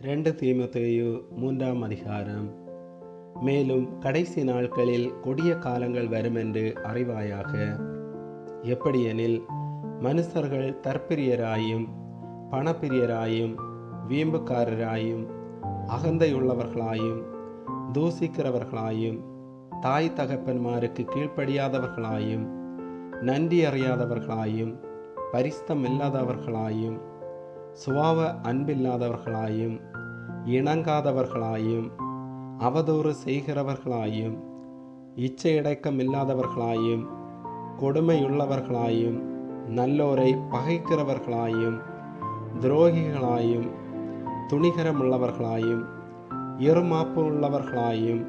2 தீமோத்தேயு 3 அதிகாரம். மேலும் கடைசி நாட்களில் கொடிய காலங்கள் வருமென்று அறிவாயாக. எப்படியெனில், மனுஷர்கள் தற்பிரியராயும் பணப்பிரியராயும் வீம்புக்காரராயும் அகந்தையுள்ளவர்களாயும் தூசிக்கிறவர்களாயும் தாய் தகப்பன்மாருக்கு கீழ்ப்படியாதவர்களாயும் நன்றி அறியாதவர்களாயும் பரிசுத்தம் இல்லாதவர்களாயும் சுபாவ அன்பில்லாதவர்களாயும் இணங்காதவர்களாயும் அவதூறு செய்கிறவர்களாயும் இச்சையடக்கம் இல்லாதவர்களாயும் கொடுமையுள்ளவர்களாயும் நல்லோரை பகைக்கிறவர்களாயும் துரோகிகளாயும் துணிகரமுள்ளவர்களாயும் இருமாப்பு உள்ளவர்களாயும்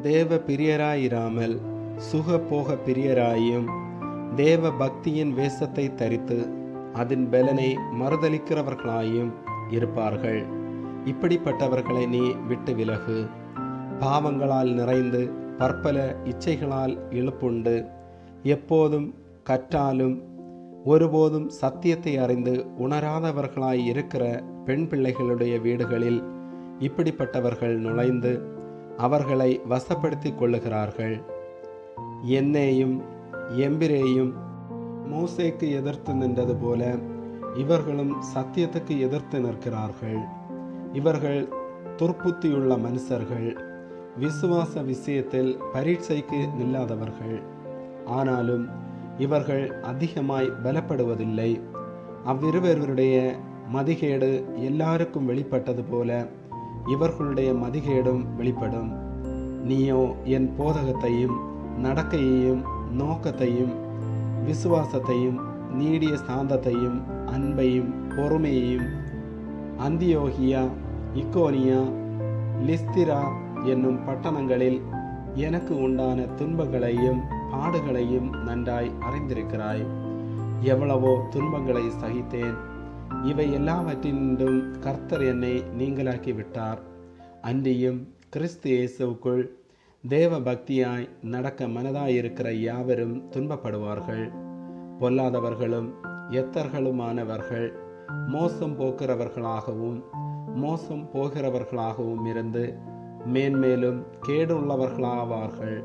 தேவ பிரியராயிராமல் சுகபோக பிரியராயும் தேவ பக்தியின் வேஷத்தை தரித்து அதன் பலனை மறுதலிக்கிறவர்களாயும் இருப்பார்கள். இப்படிப்பட்டவர்களை நீ விட்டு விலகு. பாவங்களால் நிறைந்து பற்பல இச்சைகளால் இழுப்புண்டு எப்போதும் கற்றாலும் ஒருபோதும் சத்தியத்தை அறிந்து உணராதவர்களாய் இருக்கிற பெண் பிள்ளைகளுடைய வீடுகளில் இப்படிப்பட்டவர்கள் நுழைந்து அவர்களை வசப்படுத்தி கொள்ளுகிறார்கள். என்னேயும் எம்பிரேயும் மோசேக்கு எதிர்த்து நின்றது போல இவர்களும் சத்தியத்துக்கு எதிர்த்து நிற்கிறார்கள். இவர்கள் துர்ப்புத்தியுள்ள மனுஷர்கள், விசுவாச விஷயத்தில் பரீட்சைக்கு நில்லாதவர்கள். ஆனாலும் இவர்கள் அதிகமாய் பலப்படுவதில்லை. அவ்விருவருடைய மதிகேடு எல்லாருக்கும் வெளிப்பட்டது போல இவர்களுடைய மதிகேடும் வெளிப்படும். நீயோ என் போதகத்தையும் நடக்கையையும் நோக்கத்தையும் விசுவாசத்தையும் நீடிய சாந்தத்தையும் அன்பையும் பொறுமையையும் அந்தியோகியா இக்கோனியா லிஸ்திரா என்னும் பட்டணங்களில் எனக்கு உண்டான துன்பங்களையும் பாடுகளையும் நன்றாய் அறிந்திருக்கிறாய். எவ்வளவோ துன்பங்களை சகித்தேன். இவை எல்லாவற்றினும் கர்த்தர் என்னை நீங்களாக்கி விட்டார். அன்றியும் கிறிஸ்து இயேசுவுக்குள் தேவ பக்தியாய் நடக்க மனதாயிருக்கிற யாவரும் துன்பப்படுவார்கள். பொல்லாதவர்களும் எத்தர்களுமானவர்கள் மோசம் போக்குறவர்களாகவும் மோசம் போகிறவர்களாகவும் இருந்து மேன்மேலும் கேடுள்ளவர்களாவார்கள்.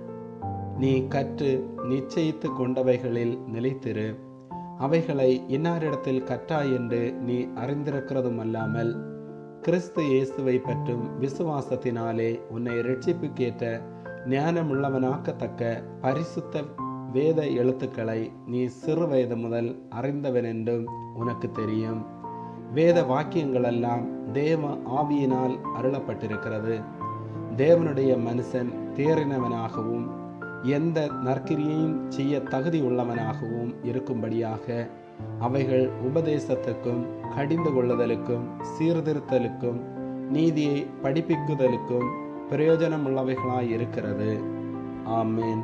நீ கற்று நிச்சயித்து கொண்டவைகளில் நிலைத்திரு. அவைகளை இன்னாரிடத்தில் கற்றாய் என்று நீ அறிந்திருக்கிறதும் அல்லாமல் கிறிஸ்து இயேசுவை பற்றும் விசுவாசத்தினாலே உன்னை இரட்சிப்புக்கேற்ற ஞானமுள்ளவனாக்கத்தக்க பரிசுத்த வேத எழுத்துக்களை நீ சிறு வயது முதல் அறிந்தவன் என்றும் உனக்கு தெரியும். வேத வாக்கியங்களெல்லாம் தேவ ஆவியினால் அருளப்பட்டிருக்கிறது. தேவனுடைய மனுஷன் தேறினவனாகவும் எந்த நற்கிரியையும் செய்ய தகுதி உள்ளவனாகவும் இருக்கும்படியாக அவைகள் உபதேசத்துக்கும் கடிந்து கொள்ளுதலுக்கும் சீர்திருத்தலுக்கும் நீதியை படிப்பிக்குதலுக்கும் பிரயோஜனமுள்ளவைகளாய் இருக்கிறது. ஆமேன்.